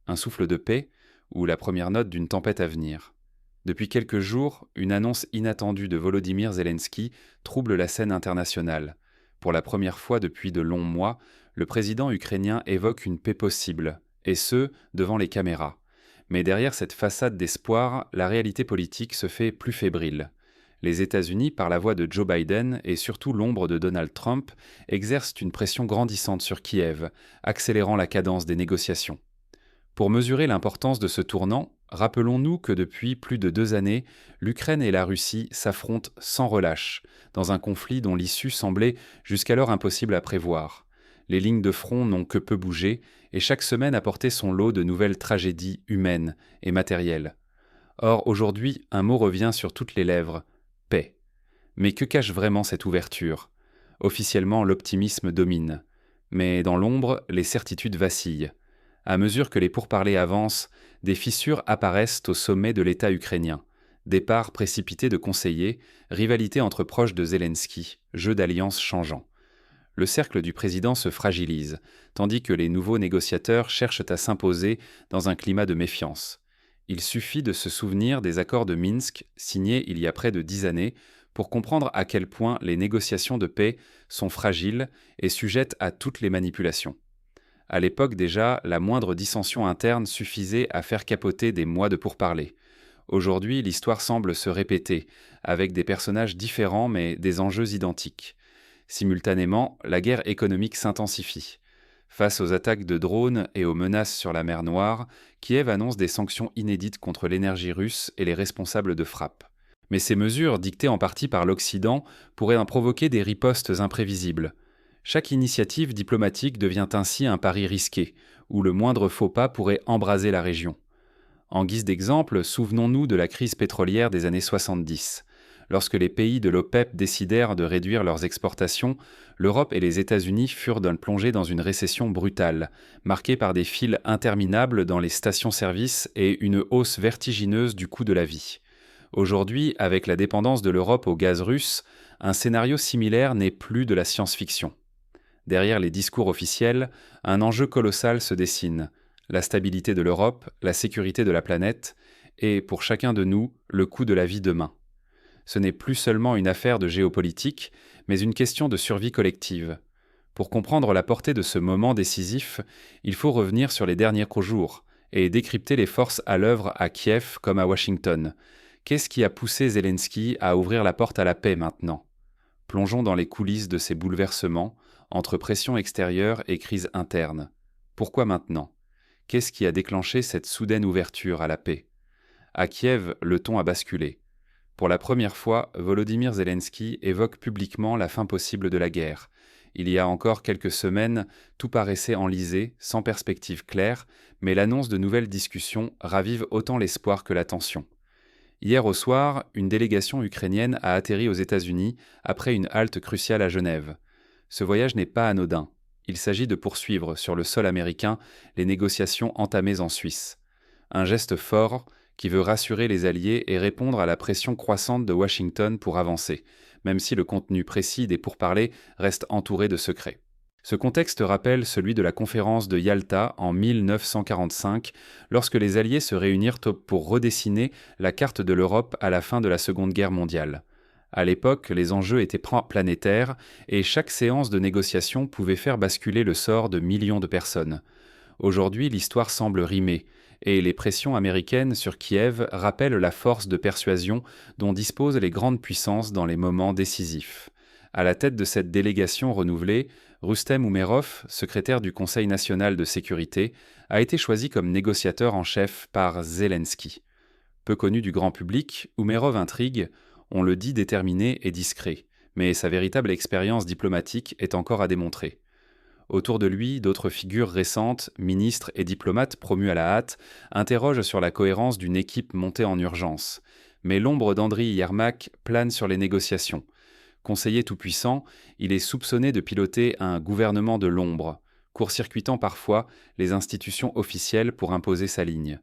un souffle de paix ou la première note d'une tempête à venir. Depuis quelques jours, une annonce inattendue de Volodymyr Zelensky trouble la scène internationale. Pour la première fois depuis de longs mois, le président ukrainien évoque une paix possible, et ce, devant les caméras. Mais derrière cette façade d'espoir, la réalité politique se fait plus fébrile. Les États-Unis, par la voix de Joe Biden et surtout l'ombre de Donald Trump, exercent une pression grandissante sur Kiev, accélérant la cadence des négociations. Pour mesurer l'importance de ce tournant, rappelons-nous que depuis plus de 2 années, l'Ukraine et la Russie s'affrontent sans relâche, dans un conflit dont l'issue semblait jusqu'alors impossible à prévoir. Les lignes de front n'ont que peu bougé, et chaque semaine apportait son lot de nouvelles tragédies humaines et matérielles. Or, aujourd'hui, un mot revient sur toutes les lèvres: paix. Mais que cache vraiment cette ouverture? Officiellement, l'optimisme domine. Mais dans l'ombre, les certitudes vacillent. À mesure que les pourparlers avancent, des fissures apparaissent au sommet de l'État ukrainien. Départ précipité de conseillers, rivalité entre proches de Zelensky, jeu d'alliances changeant. Le cercle du président se fragilise, tandis que les nouveaux négociateurs cherchent à s'imposer dans un climat de méfiance. Il suffit de se souvenir des accords de Minsk, signés il y a près de 10 années, pour comprendre à quel point les négociations de paix sont fragiles et sujettes à toutes les manipulations. À l'époque déjà, la moindre dissension interne suffisait à faire capoter des mois de pourparlers. Aujourd'hui, l'histoire semble se répéter, avec des personnages différents mais des enjeux identiques. Simultanément, la guerre économique s'intensifie. Face aux attaques de drones et aux menaces sur la mer Noire, Kiev annonce des sanctions inédites contre l'énergie russe et les responsables de frappe. Mais ces mesures, dictées en partie par l'Occident, pourraient en provoquer des ripostes imprévisibles. Chaque initiative diplomatique devient ainsi un pari risqué, où le moindre faux pas pourrait embraser la région. En guise d'exemple, souvenons-nous de la crise pétrolière des années 70. Lorsque les pays de l'OPEP décidèrent de réduire leurs exportations, l'Europe et les États-Unis furent plongés dans une récession brutale, marquée par des files interminables dans les stations-service et une hausse vertigineuse du coût de la vie. Aujourd'hui, avec la dépendance de l'Europe au gaz russe, un scénario similaire n'est plus de la science-fiction. Derrière les discours officiels, un enjeu colossal se dessine: la stabilité de l'Europe, la sécurité de la planète et, pour chacun de nous, le coût de la vie demain. Ce n'est plus seulement une affaire de géopolitique, mais une question de survie collective. Pour comprendre la portée de ce moment décisif, il faut revenir sur les derniers jours et décrypter les forces à l'œuvre à Kiev comme à Washington. Qu'est-ce qui a poussé Zelensky à ouvrir la porte à la paix maintenant? Plongeons dans les coulisses de ces bouleversements, entre pression extérieure et crise interne. Pourquoi maintenant? Qu'est-ce qui a déclenché cette soudaine ouverture à la paix? À Kiev, le ton a basculé. Pour la première fois, Volodymyr Zelensky évoque publiquement la fin possible de la guerre. Il y a encore quelques semaines, tout paraissait enlisé, sans perspective claire, mais l'annonce de nouvelles discussions ravive autant l'espoir que la tension. Hier au soir, une délégation ukrainienne a atterri aux États-Unis après une halte cruciale à Genève. Ce voyage n'est pas anodin. Il s'agit de poursuivre sur le sol américain les négociations entamées en Suisse. Un geste fort qui veut rassurer les alliés et répondre à la pression croissante de Washington pour avancer, même si le contenu précis des pourparlers reste entouré de secrets. Ce contexte rappelle celui de la conférence de Yalta en 1945, lorsque les Alliés se réunirent pour redessiner la carte de l'Europe à la fin de la Seconde Guerre mondiale. À l'époque, les enjeux étaient planétaires et chaque séance de négociation pouvait faire basculer le sort de millions de personnes. Aujourd'hui, l'histoire semble rimer, et les pressions américaines sur Kiev rappellent la force de persuasion dont disposent les grandes puissances dans les moments décisifs. À la tête de cette délégation renouvelée, Rustem Umerov, secrétaire du Conseil national de sécurité, a été choisi comme négociateur en chef par Zelensky. Peu connu du grand public, Umerov intrigue, on le dit déterminé et discret, mais sa véritable expérience diplomatique est encore à démontrer. Autour de lui, d'autres figures récentes, ministres et diplomates promus à la hâte, interrogent sur la cohérence d'une équipe montée en urgence. Mais l'ombre d'Andriy Yermak plane sur les négociations. Conseiller tout-puissant, il est soupçonné de piloter un gouvernement de l'ombre, court-circuitant parfois les institutions officielles pour imposer sa ligne.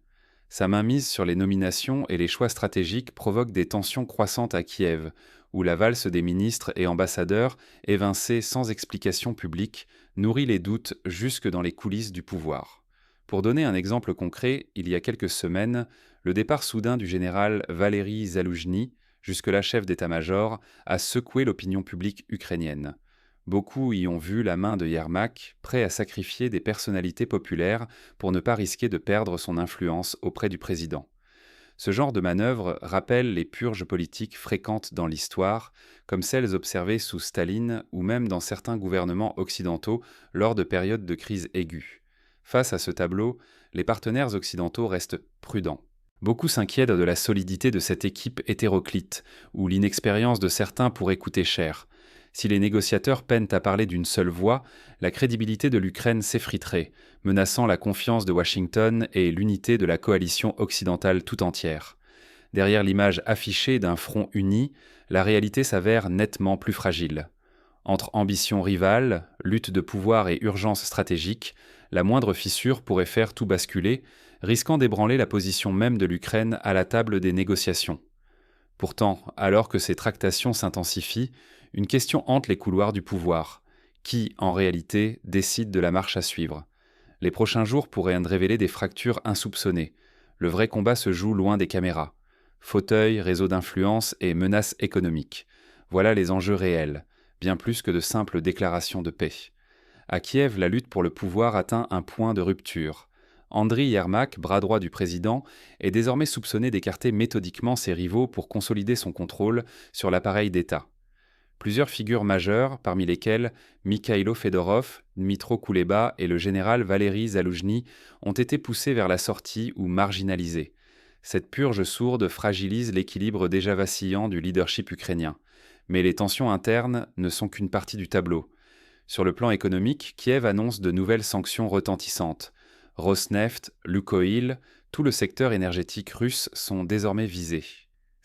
Sa mainmise sur les nominations et les choix stratégiques provoque des tensions croissantes à Kiev, où la valse des ministres et ambassadeurs, évincée sans explication publique, nourrit les doutes jusque dans les coulisses du pouvoir. Pour donner un exemple concret, il y a quelques semaines, le départ soudain du général Valery Zaloujny, jusque-là chef d'état-major, a secoué l'opinion publique ukrainienne. Beaucoup y ont vu la main de Yermak, prêt à sacrifier des personnalités populaires pour ne pas risquer de perdre son influence auprès du président. Ce genre de manœuvre rappelle les purges politiques fréquentes dans l'histoire, comme celles observées sous Staline ou même dans certains gouvernements occidentaux lors de périodes de crise aiguë. Face à ce tableau, les partenaires occidentaux restent prudents. Beaucoup s'inquiètent de la solidité de cette équipe hétéroclite, où l'inexpérience de certains pourrait coûter cher. Si les négociateurs peinent à parler d'une seule voix, la crédibilité de l'Ukraine s'effriterait, menaçant la confiance de Washington et l'unité de la coalition occidentale tout entière. Derrière l'image affichée d'un front uni, la réalité s'avère nettement plus fragile. Entre ambitions rivales, lutte de pouvoir et urgence stratégique, la moindre fissure pourrait faire tout basculer, risquant d'ébranler la position même de l'Ukraine à la table des négociations. Pourtant, alors que ces tractations s'intensifient, une question hante les couloirs du pouvoir. Qui, en réalité, décide de la marche à suivre ? Les prochains jours pourraient révéler des fractures insoupçonnées. Le vrai combat se joue loin des caméras. Fauteuils, réseaux d'influence et menaces économiques. Voilà les enjeux réels, bien plus que de simples déclarations de paix. À Kiev, la lutte pour le pouvoir atteint un point de rupture. Andriy Yermak, bras droit du président, est désormais soupçonné d'écarter méthodiquement ses rivaux pour consolider son contrôle sur l'appareil d'État. Plusieurs figures majeures, parmi lesquelles Mikhailo Fedorov, Dmytro Kuleba et le général Valery Zaloujny, ont été poussés vers la sortie ou marginalisés. Cette purge sourde fragilise l'équilibre déjà vacillant du leadership ukrainien. Mais les tensions internes ne sont qu'une partie du tableau. Sur le plan économique, Kiev annonce de nouvelles sanctions retentissantes. Rosneft, Lukoil, tout le secteur énergétique russe sont désormais visés.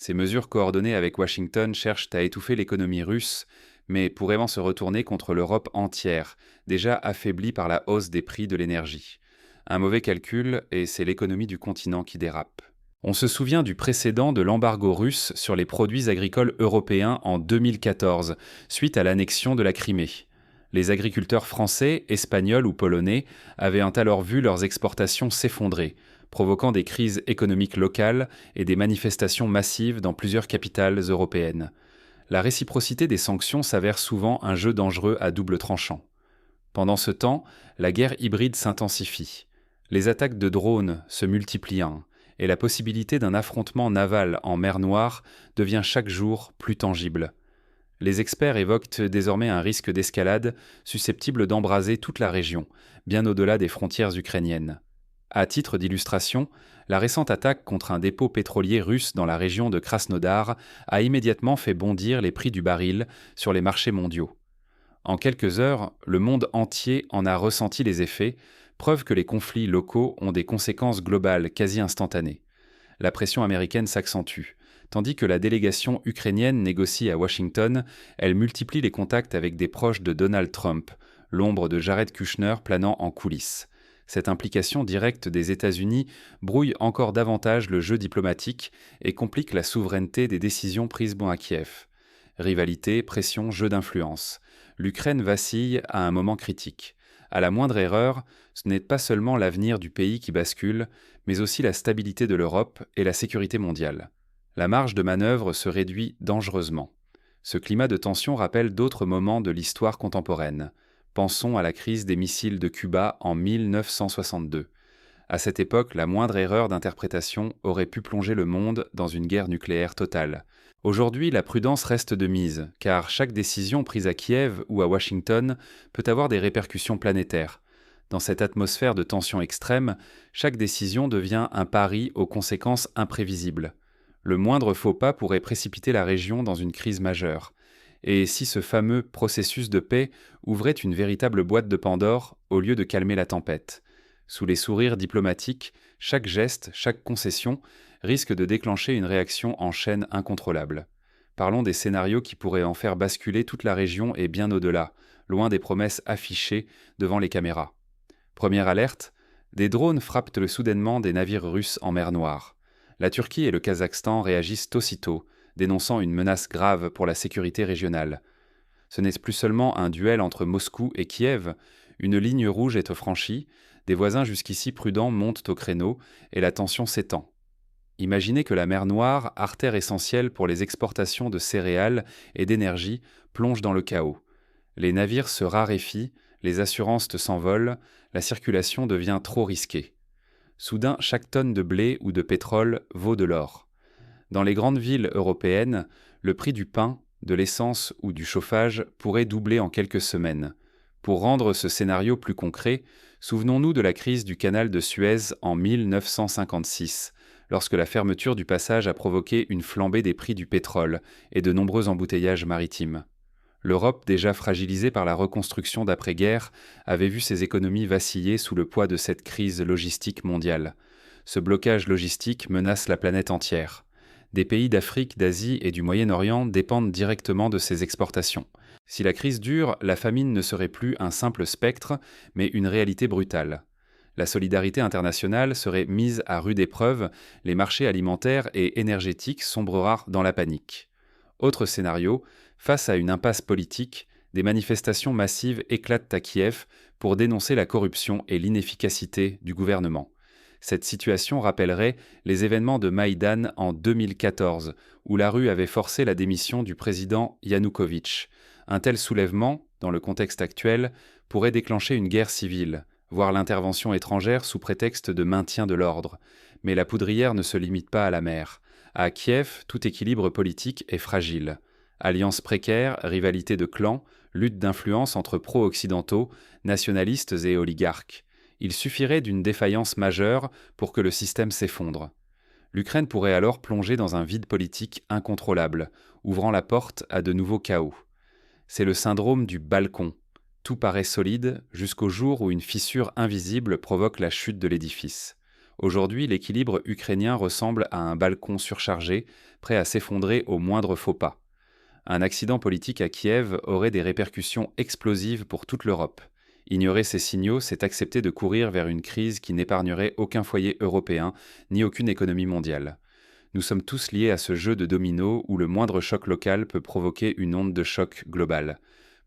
Ces mesures coordonnées avec Washington cherchent à étouffer l'économie russe, mais pourraient se retourner contre l'Europe entière, déjà affaiblie par la hausse des prix de l'énergie. Un mauvais calcul, et c'est l'économie du continent qui dérape. On se souvient du précédent de l'embargo russe sur les produits agricoles européens en 2014, suite à l'annexion de la Crimée. Les agriculteurs français, espagnols ou polonais avaient alors vu leurs exportations s'effondrer, provoquant des crises économiques locales et des manifestations massives dans plusieurs capitales européennes. La réciprocité des sanctions s'avère souvent un jeu dangereux à double tranchant. Pendant ce temps, la guerre hybride s'intensifie. Les attaques de drones se multiplient et la possibilité d'un affrontement naval en mer Noire devient chaque jour plus tangible. Les experts évoquent désormais un risque d'escalade susceptible d'embraser toute la région, bien au-delà des frontières ukrainiennes. À titre d'illustration, la récente attaque contre un dépôt pétrolier russe dans la région de Krasnodar a immédiatement fait bondir les prix du baril sur les marchés mondiaux. En quelques heures, le monde entier en a ressenti les effets, preuve que les conflits locaux ont des conséquences globales quasi instantanées. La pression américaine s'accentue. Tandis que la délégation ukrainienne négocie à Washington, elle multiplie les contacts avec des proches de Donald Trump, l'ombre de Jared Kushner planant en coulisses. Cette implication directe des États-Unis brouille encore davantage le jeu diplomatique et complique la souveraineté des décisions prises à Kiev. Rivalité, pression, jeu d'influence. L'Ukraine vacille à un moment critique. À la moindre erreur, ce n'est pas seulement l'avenir du pays qui bascule, mais aussi la stabilité de l'Europe et la sécurité mondiale. La marge de manœuvre se réduit dangereusement. Ce climat de tension rappelle d'autres moments de l'histoire contemporaine. Pensons à la crise des missiles de Cuba en 1962. À cette époque, la moindre erreur d'interprétation aurait pu plonger le monde dans une guerre nucléaire totale. Aujourd'hui, la prudence reste de mise, car chaque décision prise à Kiev ou à Washington peut avoir des répercussions planétaires. Dans cette atmosphère de tension extrême, chaque décision devient un pari aux conséquences imprévisibles. Le moindre faux pas pourrait précipiter la région dans une crise majeure. Et si ce fameux processus de paix ouvrait une véritable boîte de Pandore au lieu de calmer la tempête ? Sous les sourires diplomatiques, chaque geste, chaque concession risque de déclencher une réaction en chaîne incontrôlable. Parlons des scénarios qui pourraient en faire basculer toute la région et bien au-delà, loin des promesses affichées devant les caméras. Première alerte, des drones frappent soudainement des navires russes en mer Noire. La Turquie et le Kazakhstan réagissent aussitôt, dénonçant une menace grave pour la sécurité régionale. Ce n'est plus seulement un duel entre Moscou et Kiev, une ligne rouge est franchie, Des voisins jusqu'ici prudents montent au créneau et la tension s'étend. Imaginez que la mer Noire, artère essentielle pour les exportations de céréales et d'énergie, plonge dans le chaos. Les navires se raréfient, les assurances s'envolent, la circulation devient trop risquée. Soudain, chaque tonne de blé ou de pétrole vaut de l'or. Dans les grandes villes européennes, le prix du pain, de l'essence ou du chauffage pourrait doubler en quelques semaines. Pour rendre ce scénario plus concret, souvenons-nous de la crise du canal de Suez en 1956, lorsque la fermeture du passage a provoqué une flambée des prix du pétrole et de nombreux embouteillages maritimes. L'Europe, déjà fragilisée par la reconstruction d'après-guerre, avait vu ses économies vaciller sous le poids de cette crise logistique mondiale. Ce blocage logistique menace la planète entière. Des pays d'Afrique, d'Asie et du Moyen-Orient dépendent directement de ces exportations. Si la crise dure, la famine ne serait plus un simple spectre, mais une réalité brutale. La solidarité internationale serait mise à rude épreuve, les marchés alimentaires et énergétiques sombrera dans la panique. Autre scénario, face à une impasse politique, des manifestations massives éclatent à Kiev pour dénoncer la corruption et l'inefficacité du gouvernement. Cette situation rappellerait les événements de Maïdan en 2014, où la rue avait forcé la démission du président Yanukovych. Un tel soulèvement, dans le contexte actuel, pourrait déclencher une guerre civile, voire l'intervention étrangère sous prétexte de maintien de l'ordre. Mais la poudrière ne se limite pas à la mer. À Kiev, tout équilibre politique est fragile. Alliances précaires, rivalités de clans, lutte d'influence entre pro-occidentaux, nationalistes et oligarques. Il suffirait d'une défaillance majeure pour que le système s'effondre. L'Ukraine pourrait alors plonger dans un vide politique incontrôlable, ouvrant la porte à de nouveaux chaos. C'est le syndrome du balcon. Tout paraît solide jusqu'au jour où une fissure invisible provoque la chute de l'édifice. Aujourd'hui, l'équilibre ukrainien ressemble à un balcon surchargé, prêt à s'effondrer au moindre faux pas. Un accident politique à Kiev aurait des répercussions explosives pour toute l'Europe. Ignorer ces signaux, c'est accepter de courir vers une crise qui n'épargnerait aucun foyer européen, ni aucune économie mondiale. Nous sommes tous liés à ce jeu de dominos où le moindre choc local peut provoquer une onde de choc globale.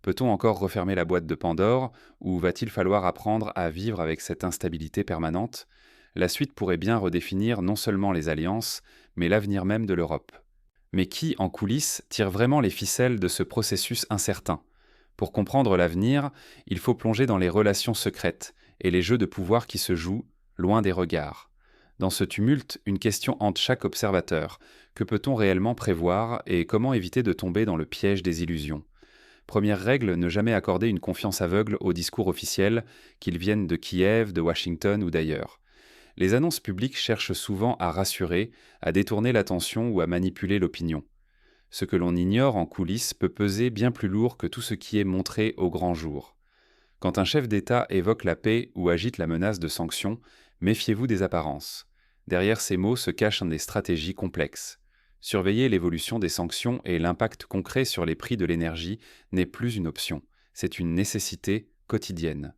Peut-on encore refermer la boîte de Pandore, ou va-t-il falloir apprendre à vivre avec cette instabilité permanente ? La suite pourrait bien redéfinir non seulement les alliances, mais l'avenir même de l'Europe. Mais qui, en coulisses, tire vraiment les ficelles de ce processus incertain ? Pour comprendre l'avenir, il faut plonger dans les relations secrètes et les jeux de pouvoir qui se jouent, loin des regards. Dans ce tumulte, une question hante chaque observateur. Que peut-on réellement prévoir et comment éviter de tomber dans le piège des illusions ? Première règle, ne jamais accorder une confiance aveugle aux discours officiels, qu'ils viennent de Kiev, de Washington ou d'ailleurs. Les annonces publiques cherchent souvent à rassurer, à détourner l'attention ou à manipuler l'opinion. Ce que l'on ignore en coulisses peut peser bien plus lourd que tout ce qui est montré au grand jour. Quand un chef d'État évoque la paix ou agite la menace de sanctions, méfiez-vous des apparences. Derrière ces mots se cachent des stratégies complexes. Surveiller l'évolution des sanctions et l'impact concret sur les prix de l'énergie n'est plus une option, c'est une nécessité quotidienne.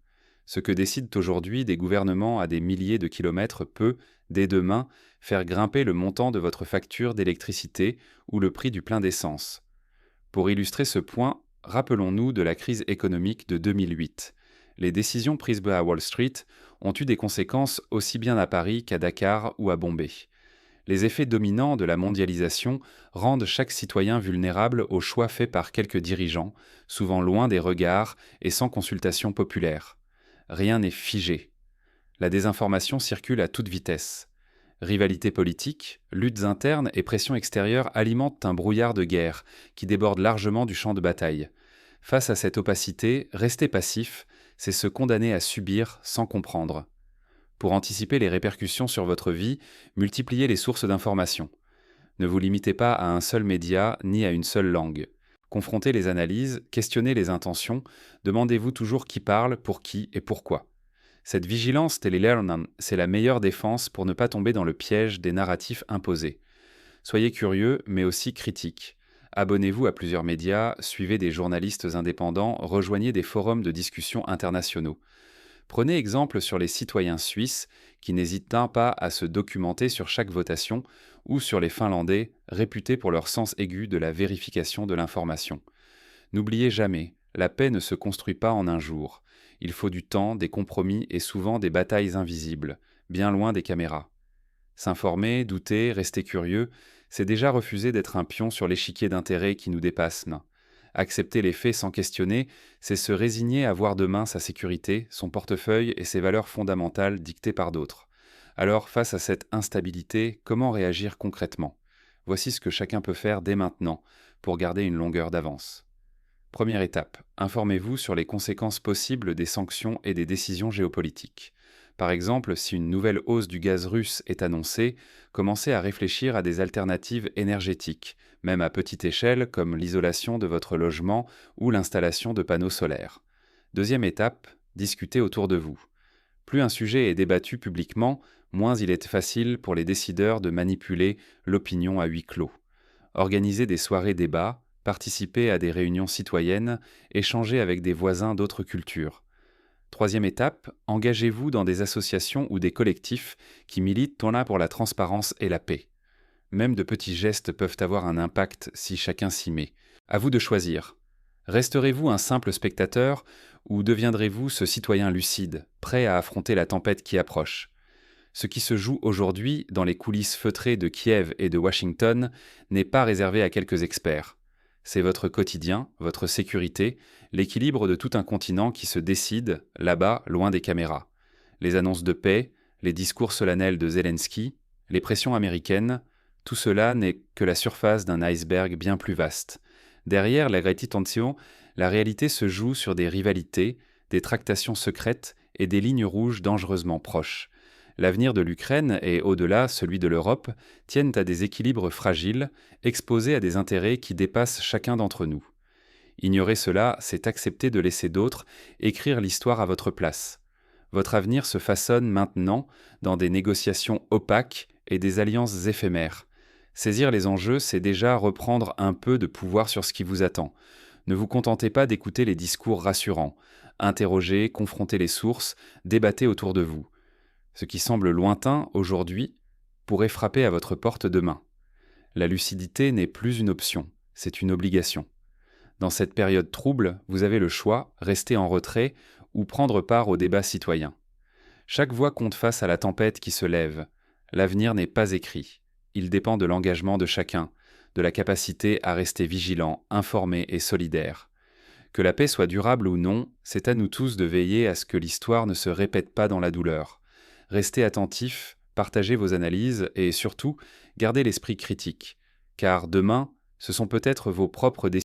Ce que décident aujourd'hui des gouvernements à des milliers de kilomètres peut, dès demain, faire grimper le montant de votre facture d'électricité ou le prix du plein d'essence. Pour illustrer ce point, rappelons-nous de la crise économique de 2008. Les décisions prises à Wall Street ont eu des conséquences aussi bien à Paris qu'à Dakar ou à Bombay. Les effets dominants de la mondialisation rendent chaque citoyen vulnérable aux choix faits par quelques dirigeants, souvent loin des regards et sans consultation populaire. Rien n'est figé. La désinformation circule à toute vitesse. Rivalité politique, luttes internes et pressions extérieures alimentent un brouillard de guerre qui déborde largement du champ de bataille. Face à cette opacité, rester passif, c'est se condamner à subir sans comprendre. Pour anticiper les répercussions sur votre vie, multipliez les sources d'information. Ne vous limitez pas à un seul média ni à une seule langue. Confrontez les analyses, questionnez les intentions, demandez-vous toujours qui parle, pour qui et pourquoi. Cette vigilance télélernen, c'est la meilleure défense pour ne pas tomber dans le piège des narratifs imposés. Soyez curieux, mais aussi critiques. Abonnez-vous à plusieurs médias, suivez des journalistes indépendants, rejoignez des forums de discussion internationaux. Prenez exemple sur les citoyens suisses qui n'hésitent pas à se documenter sur chaque votation ou sur les Finlandais réputés pour leur sens aigu de la vérification de l'information. N'oubliez jamais, La paix ne se construit pas en un jour. Il faut du temps, des compromis et souvent des batailles invisibles, bien loin des caméras. S'informer, douter, rester curieux, c'est déjà refuser d'être un pion sur l'échiquier d'intérêts qui nous dépasse. Accepter les faits sans questionner, c'est se résigner à voir demain sa sécurité, son portefeuille et ses valeurs fondamentales dictées par d'autres. Alors, face à cette instabilité, comment réagir concrètement? Voici ce que chacun peut faire dès maintenant pour garder une longueur d'avance. Première étape, informez-vous sur les conséquences possibles des sanctions et des décisions géopolitiques. Par exemple, si une nouvelle hausse du gaz russe est annoncée, commencez à réfléchir à des alternatives énergétiques, même à petite échelle comme l'isolation de votre logement ou l'installation de panneaux solaires. Deuxième étape, discutez autour de vous. Plus un sujet est débattu publiquement, moins il est facile pour les décideurs de manipuler l'opinion à huis clos. Organisez des soirées débats, participez à des réunions citoyennes, échangez avec des voisins d'autres cultures. Troisième étape, engagez-vous dans des associations ou des collectifs qui militent pour la transparence et la paix. Même de petits gestes peuvent avoir un impact si chacun s'y met. À vous de choisir. Resterez-vous un simple spectateur ou deviendrez-vous ce citoyen lucide, prêt à affronter la tempête qui approche? Ce qui se joue aujourd'hui dans les coulisses feutrées de Kiev et de Washington n'est pas réservé à quelques experts. C'est votre quotidien, votre sécurité, l'équilibre de tout un continent qui se décide, là-bas, loin des caméras. Les annonces de paix, les discours solennels de Zelensky, les pressions américaines, tout cela n'est que la surface d'un iceberg bien plus vaste. Derrière la tension, la réalité se joue sur des rivalités, des tractations secrètes et des lignes rouges dangereusement proches. L'avenir de l'Ukraine et, au-delà, celui de l'Europe, tiennent à des équilibres fragiles, exposés à des intérêts qui dépassent chacun d'entre nous. Ignorer cela, c'est accepter de laisser d'autres écrire l'histoire à votre place. Votre avenir se façonne maintenant dans des négociations opaques et des alliances éphémères. Saisir les enjeux, c'est déjà reprendre un peu de pouvoir sur ce qui vous attend. Ne vous contentez pas d'écouter les discours rassurants. Interrogez, confrontez les sources, débattez autour de vous. Ce qui semble lointain aujourd'hui pourrait frapper à votre porte demain. La lucidité n'est plus une option, c'est une obligation. Dans cette période trouble, vous avez le choix, rester en retrait ou prendre part au débat citoyen. Chaque voix compte face à la tempête qui se lève. L'avenir n'est pas écrit. Il dépend de l'engagement de chacun, de la capacité à rester vigilant, informé et solidaire. Que la paix soit durable ou non, c'est à nous tous de veiller à ce que l'histoire ne se répète pas dans la douleur. Restez attentifs, partagez vos analyses et surtout, gardez l'esprit critique. Car demain, ce sont peut-être vos propres décisions